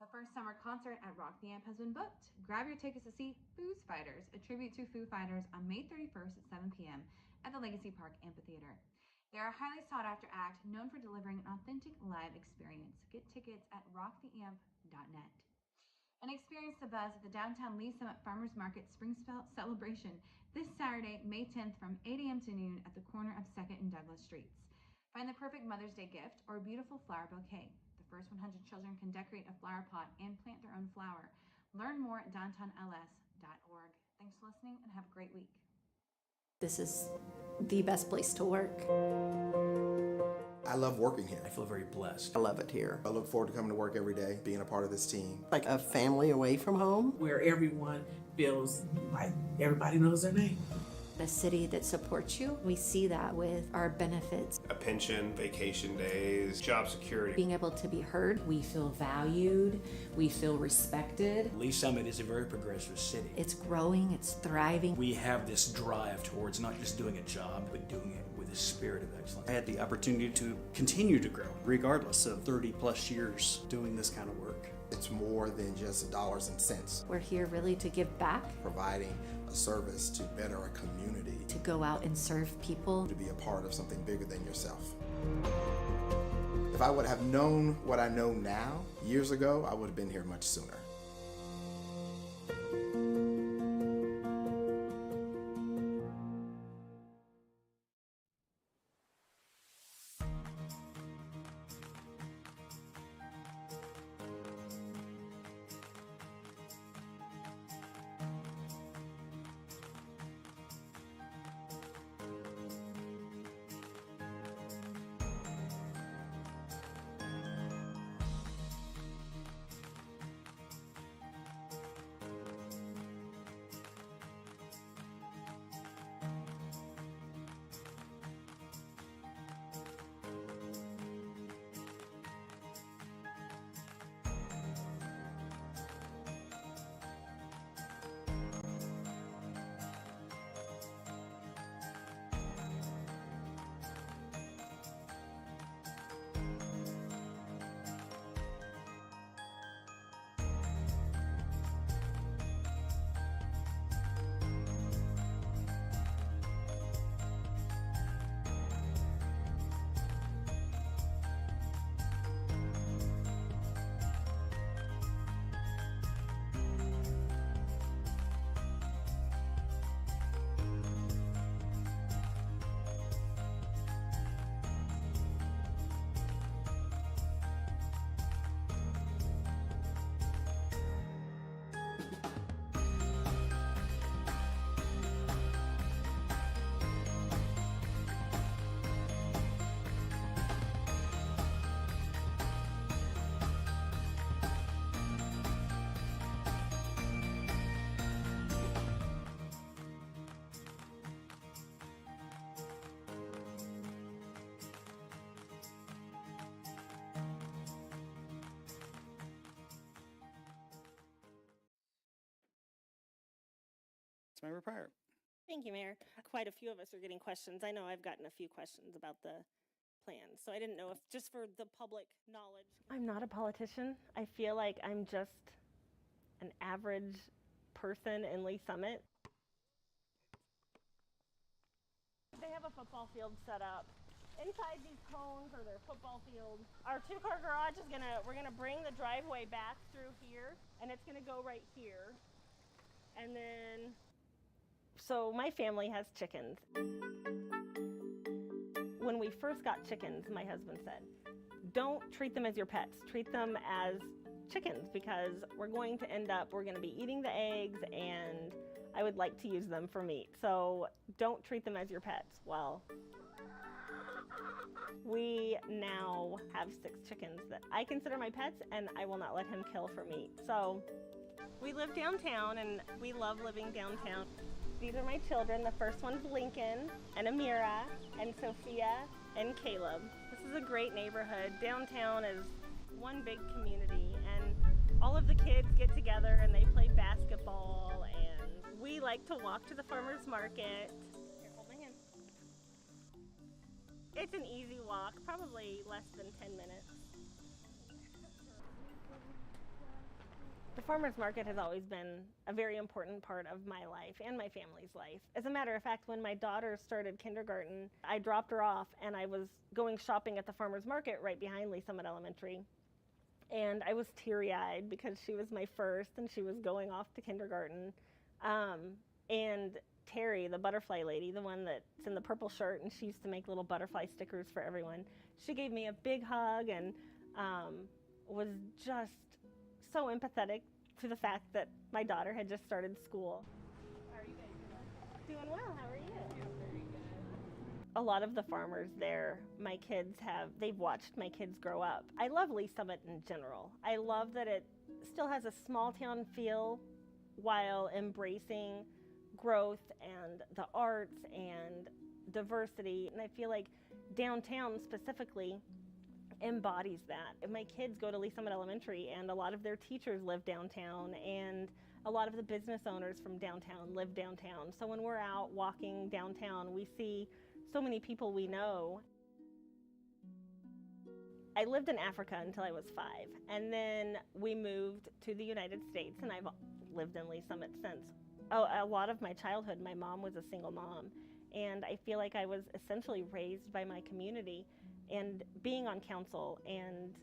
The first summer concert at Rock the Amp has been booked. Grab your tickets to see Foo Fighters, a tribute to Foo Fighters, on May 31st at 7 p.m. at the Legacy Park Amphitheater. They are a highly sought-after act known for delivering an authentic live experience. Get tickets at rocktheamp.net. And experience the buzz at the downtown Lee Summit Farmers Market Spring Celebration this Saturday, May 10th from 8 a.m. to noon at the corner of 2nd and Douglas Streets. Find the perfect Mother's Day gift or a beautiful flower bouquet. The first 100 children can decorate a flower pot and plant their own flower. Learn more at downtownls.org. Thanks for listening and have a great week. This is the best place to work. I love working here. I feel very blessed. I love it here. I look forward to coming to work every day, being a part of this team. Like a family away from home. Where everyone feels like everybody knows their name. A city that supports you. We see that with our benefits. A pension, vacation days, job security. Being able to be heard. We feel valued. We feel respected. Lee Summit is a very progressive city. It's growing, it's thriving. We have this drive towards not just doing a job, but doing it with a spirit of excellence. I had the opportunity to continue to grow, regardless of 30 plus years doing this kind of work. It's more than just dollars and cents. We're here really to give back. Providing a service to better a community. To go out and serve people. To be a part of something bigger than yourself. If I would have known what I know now, years ago, I would have been here much sooner. Member Pryor. Thank you, Mayor. Quite a few of us are getting questions. I know I've gotten a few questions about the plan, so I didn't know if, just for the public knowledge. I'm not a politician. I feel like I'm just an average person in Lee Summit. They have a football field set up. Inside these cones are their football field. Our two-car garage is we're gonna bring the driveway back through here, and it's gonna go right here. And then, so my family has chickens. When we first got chickens, my husband said, don't treat them as your pets, treat them as chickens, because we're going to be eating the eggs, and I would like to use them for meat. So don't treat them as your pets. Well, we now have 6 chickens that I consider my pets, and I will not let him kill for meat. So we live downtown, and we love living downtown. These are my children. The first one's Lincoln, and Amira, and Sophia, and Caleb. This is a great neighborhood. Downtown is one big community, and all of the kids get together and they play basketball, and we like to walk to the farmer's market. Here, hold my hand. It's an easy walk, probably less than 10 minutes. farmer's market has always been a very important part of my life and my family's life. As a matter of fact, when my daughter started kindergarten, I dropped her off and I was going shopping at the farmer's market right behind Lee Summit Elementary. And I was teary-eyed because she was my first and she was going off to kindergarten. And Terry, the butterfly lady, the one that's in the purple shirt, and she used to make little butterfly stickers for everyone, she gave me a big hug and was just so empathetic to the fact that my daughter had just started school. How are you guys doing? Doing well. How are you? Very good. A lot of the farmers there, my kids they've watched my kids grow up. I love Lee Summit in general. I love that it still has a small town feel while embracing growth and the arts and diversity. And I feel like downtown specifically embodies that. My kids go to Lee Summit Elementary and a lot of their teachers live downtown and a lot of the business owners from downtown live downtown. So when we're out walking downtown, we see so many people we know. I lived in Africa until I was 5, and then we moved to the United States, and I've lived in Lee Summit since. Oh, a lot of my childhood, my mom was a single mom, and I feel like I was essentially raised by my community and being on council, and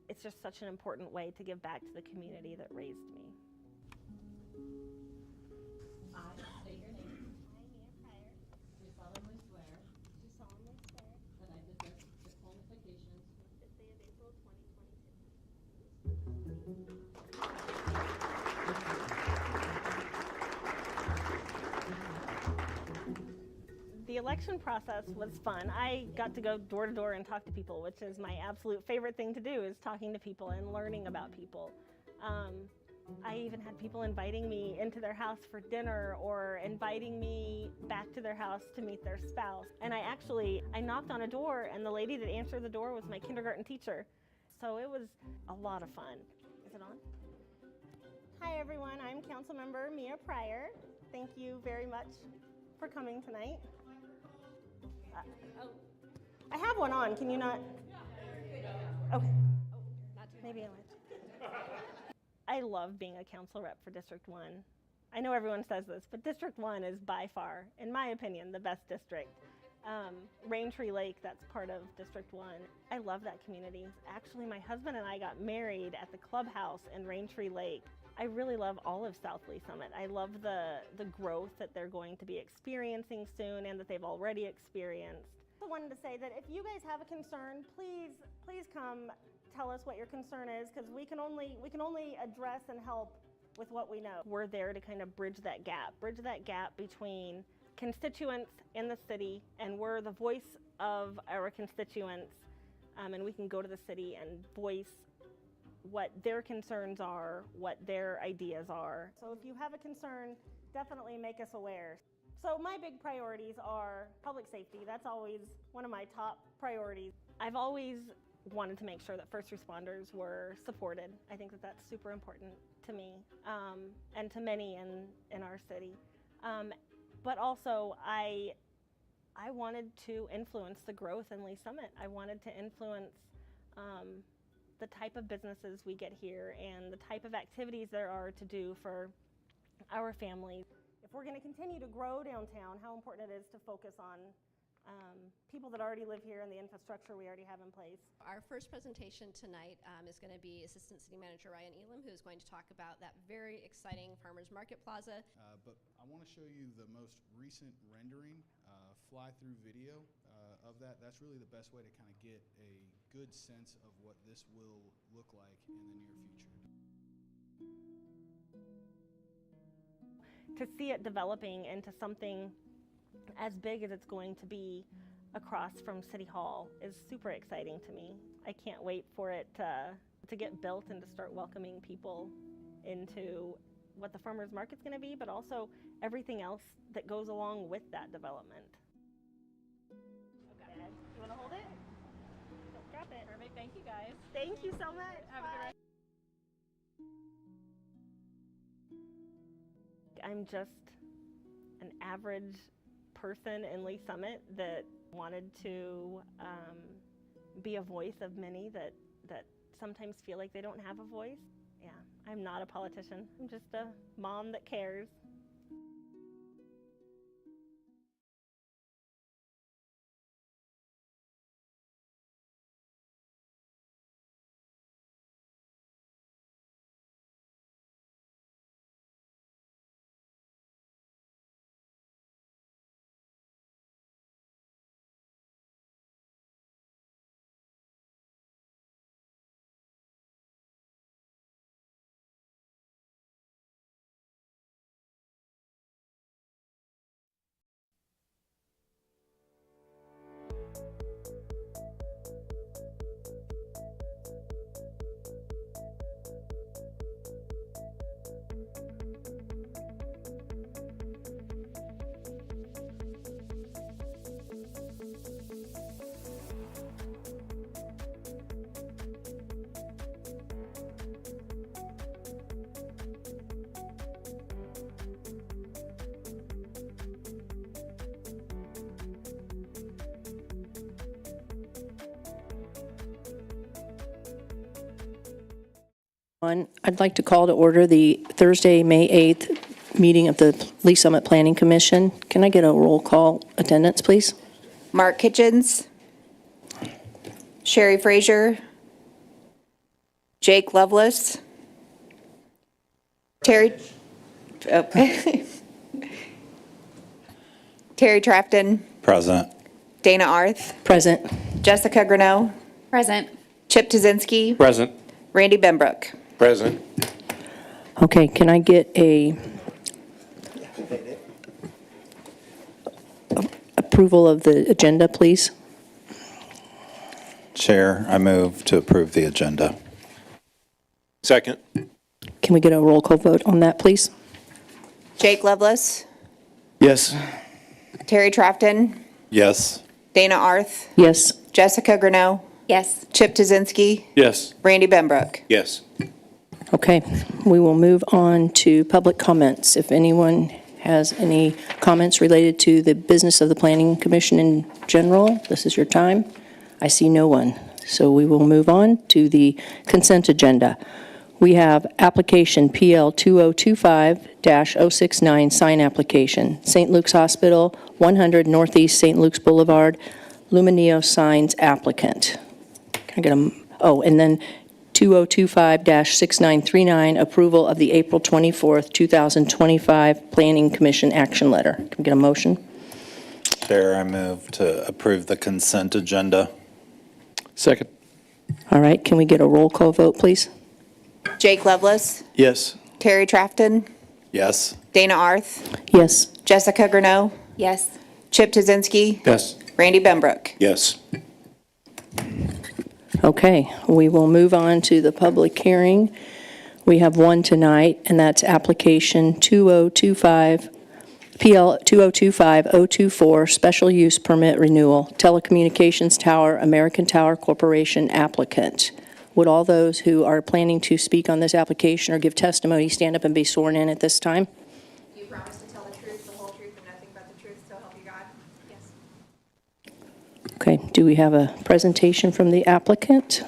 it's just such an important way to give back to the community that raised me. I state your name. I, Mia Pryor, Do solemnly swear do solemnly swear that I possess the qualifications that day of April 2022. The election process was fun. I got to go door to door and talk to people, which is my absolute favorite thing to do, is talking to people and learning about people. I even had people inviting me into their house for dinner or inviting me back to their house to meet their spouse. And I knocked on a door, and the lady that answered the door was my kindergarten teacher. So it was a lot of fun. Is it on? Hi everyone, I'm Councilmember Mia Pryor. Thank you very much for coming tonight. I have one on, can you not? Okay. Maybe I went. I love being a council rep for District 1. I know everyone says this, but District 1 is by far, in my opinion, the best district. Raintree Lake, that's part of District 1. I love that community. Actually, my husband and I got married at the clubhouse in Raintree Lake. I really love all of South Lee Summit. I love the growth that they're going to be experiencing soon and that they've already experienced. I wanted to say that if you guys have a concern, please come tell us what your concern is, because we can only address and help with what we know. We're there to kind of bridge that gap between constituents in the city, and we're the voice of our constituents, and we can go to the city and voice what their concerns are, what their ideas are. So if you have a concern, definitely make us aware. So my big priorities are public safety. That's always one of my top priorities. I've always wanted to make sure that first responders were supported. I think that that's super important to me and to many in our city. But also I wanted to influence the growth in Lee Summit. I wanted to influence the type of businesses we get here and the type of activities there are to do for our families. If we're going to continue to grow downtown, how important it is to focus on people that already live here and the infrastructure we already have in place. Our first presentation tonight is going to be Assistant City Manager Ryan Elam, who is going to talk about that very exciting Farmers Market Plaza. But I want to show you the most recent rendering, fly-through video of that. That's really the best way to kind of get a good sense of what this will look like in the near future. To see it developing into something as big as it's going to be across from City Hall is super exciting to me. I can't wait for it to get built and to start welcoming people into what the farmers market's going to be, but also everything else that goes along with that development. Okay. You want to hold it? Don't drop it. Perfect. Thank you, guys. Thank you so much. Have a good rest. I'm just an average person in Lee Summit that wanted to be a voice of many that sometimes feel like they don't have a voice. Yeah, I'm not a politician. I'm just a mom that cares. I'd like to call to order the Thursday, May 8th meeting of the Lee Summit Planning Commission. Can I get a roll call attendance, please? Mark Kitchens, Sherry Frazier, Jake Lovelace, Terry Trafton, Present. Dana Arth, Present. Jessica Greneau, Present. Chip Tazinski, Present. Randy Benbrook. Present. Okay, can I get a approval of the agenda, please? Chair, I move to approve the agenda. Second. Can we get a roll call vote on that, please? Jake Lovelace, Yes. Terry Trafton, Yes. Dana Arth, Yes. Jessica Greneau, Yes. Chip Tazinski, Yes. Randy Benbrook. Yes. Okay, we will move on to public comments. If anyone has any comments related to the business of the Planning Commission in general, this is your time. I see no one. So we will move on to the consent agenda. We have application PL 2025-069 sign application, St. Luke's Hospital, 100 Northeast St. Luke's Boulevard, Lumineo Signs applicant. Can I get a, oh, and then 2025-6939, approval of the April 24th, 2025 Planning Commission action letter. Can we get a motion? Chair, I move to approve the consent agenda. Second. All right, can we get a roll call vote, please? Jake Lovelace, Yes. Terry Trafton, Yes. Dana Arth, Yes. Jessica Greneau, Yes. Chip Tazinski, Yes. Randy Benbrook. Yes. Okay, we will move on to the public hearing. We have one tonight, and that's application 2025, PL 2025-024, special use permit renewal, Telecommunications Tower, American Tower Corporation applicant. Would all those who are planning to speak on this application or give testimony stand up and be sworn in at this time? You promise to tell the truth, the whole truth, and nothing but the truth, so help you God? Yes. Okay, do we have a presentation from the applicant?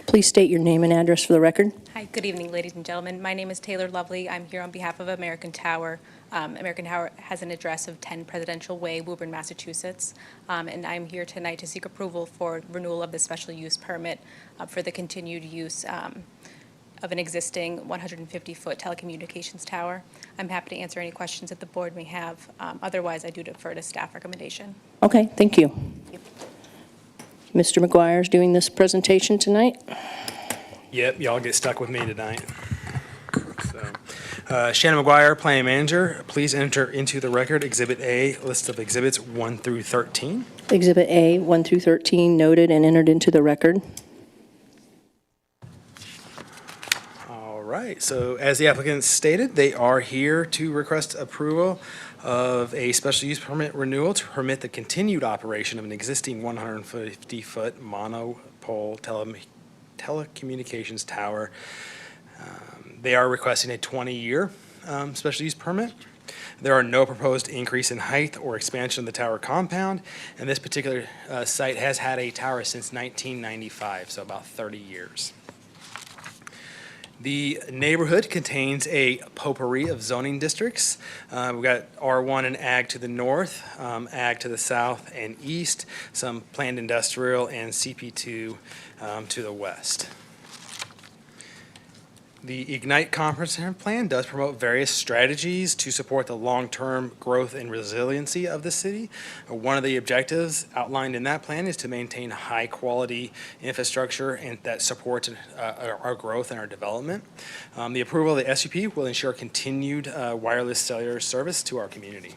Please state your name and address for the record. Hi, good evening, ladies and gentlemen. My name is Taylor Lovely. I'm here on behalf of American Tower. American Tower has an address of 10 Presidential Way, Woburn, Massachusetts, and I'm here tonight to seek approval for renewal of the special use permit for the continued use of an existing 150-foot telecommunications tower. I'm happy to answer any questions that the board may have. Otherwise, I do defer to staff recommendation. Okay, thank you. Mr. McGuire is doing this presentation tonight. Yep, y'all get stuck with me tonight. So, Shannon McGuire, Planning Manager, please enter into the record Exhibit A, list of exhibits 1 through 13. Exhibit A, 1 through 13, noted and entered into the record. All right, so as the applicant stated, they are here to request approval of a special use permit renewal to permit the continued operation of an existing 150-foot monopole telecommunications tower. They are requesting a 20-year special use permit. There are no proposed increase in height or expansion of the tower compound, and this particular site has had a tower since 1995, so about 30 years. The neighborhood contains a potpourri of zoning districts. We've got R1 and Ag to the north, Ag to the south and east, some planned industrial, and CP2 to the west. The Ignite Comprehensive Plan does promote various strategies to support the long-term growth and resiliency of the city. One of the objectives outlined in that plan is to maintain high-quality infrastructure and that supports our growth and our development. The approval of the SUP will ensure continued wireless cellular service to our community.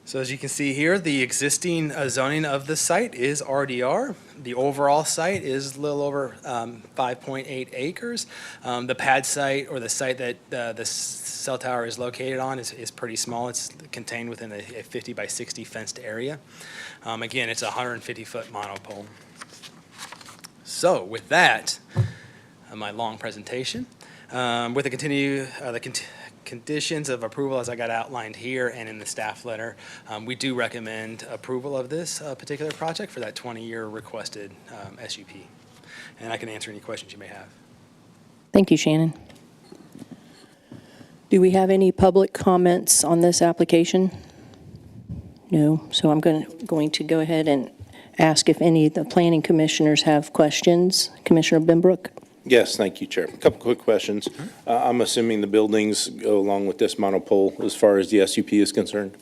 So as you can see here, the existing zoning of the site is RDR. The overall site is a little over 5.8 acres. The pad site, or the site that the cell tower is located on, is pretty small. It's contained within a 50 by 60 fenced area. Again, it's a 150-foot monopole. So with that, my long presentation, with the conditions of approval as I got outlined here and in the staff letter, we do recommend approval of this particular project for that 20-year requested SUP. And I can answer any questions you may have. Thank you, Shannon. Do we have any public comments on this application? No. So I'm going to go ahead and ask if any of the planning commissioners have questions. Commissioner Benbrook? Yes, thank you, Chair. A couple quick questions. I'm assuming the buildings go along with this monopole as far as the SUP is concerned?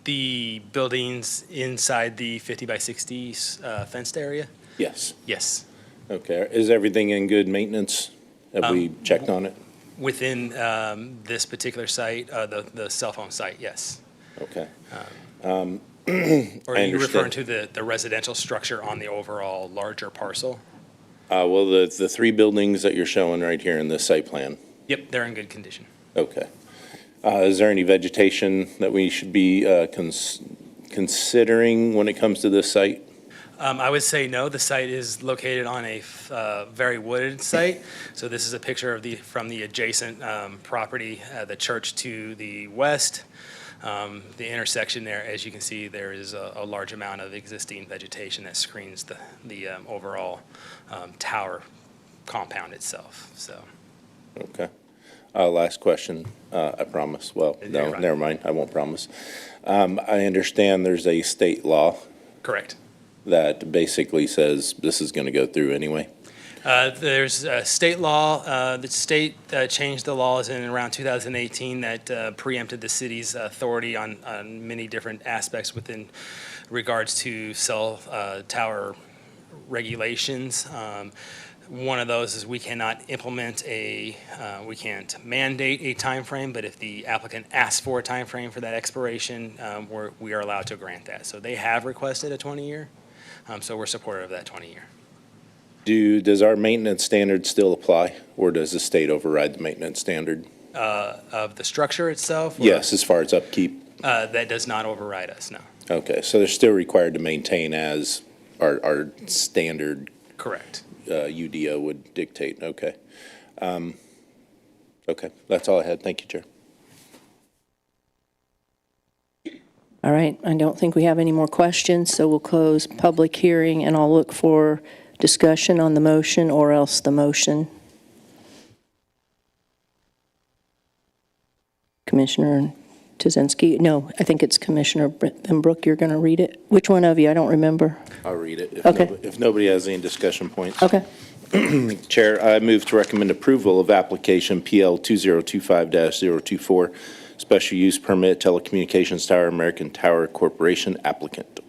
The buildings inside the 50 by 60 fenced area? Yes. Yes. Okay. Is everything in good maintenance? Have we checked on it? Within this particular site, the cell phone site, yes. Okay. Or are you referring to the residential structure on the overall larger parcel? Well, the three buildings that you're showing right here in this site plan. Yep, they're in good condition. Okay. Is there any vegetation that we should be considering when it comes to this site? I would say no. The site is located on a very wooded site. So this is a picture of from the adjacent property, the church to the west. The intersection there, as you can see, there is a large amount of existing vegetation that screens the overall tower compound itself. So. Okay. Last question, I promise. Well, no, never mind. I won't promise. I understand there's a state law. Correct. That basically says this is going to go through anyway. There's a state law. The state changed the laws in around 2018 that preempted the city's authority on many different aspects within regards to cell tower regulations. One of those is we cannot implement we can't mandate a time frame, but if the applicant asks for a time frame for that expiration, we are allowed to grant that. So they have requested a 20-year, so we're supportive of that 20-year. Does our maintenance standard still apply, or does the state override the maintenance standard? Of the structure itself? Yes, as far as upkeep. That does not override us, no. Okay, so they're still required to maintain as our standard. Correct. UDO would dictate. Okay. Okay, that's all I had. Thank you, Chair. All right, I don't think we have any more questions, so we'll close public hearing, and I'll look for discussion on the motion or else the motion. Commissioner Tuzinski? No, I think it's Commissioner Benbrook. You're going to read it. Which one of you? I don't remember. I'll read it Okay. if nobody has any discussion points. Okay. Chair, I move to recommend approval of application PL 2025-024, special use permit, Telecommunications Tower, American Tower Corporation, applicant.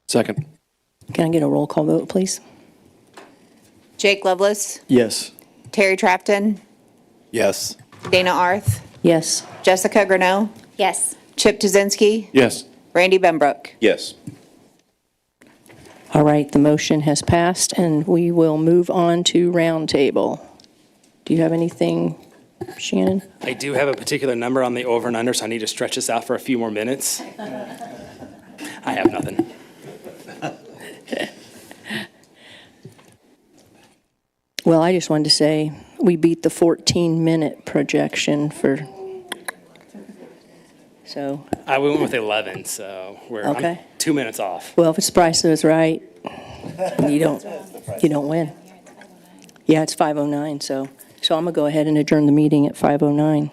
Second. Can I get a roll call vote, please? Jake Lovelace, Yes. Terry Trapton, Yes. Dana Arth, Yes. Jessica Greneau, Yes. Chip Tuzinski, Yes. Randy Benbrook. Yes. All right, the motion has passed, and we will move on to Roundtable. Do you have anything, Shannon? I do have a particular number on the over and under, so I need to stretch this out for a few more minutes. I have nothing. Well, I just wanted to say we beat the 14-minute projection for, so. I went with 11, so I'm Okay. 2 minutes off. Well, if it's Price is right, and you don't win. Yeah, it's 5:09, so I'm going to go ahead and adjourn the meeting at 5:09.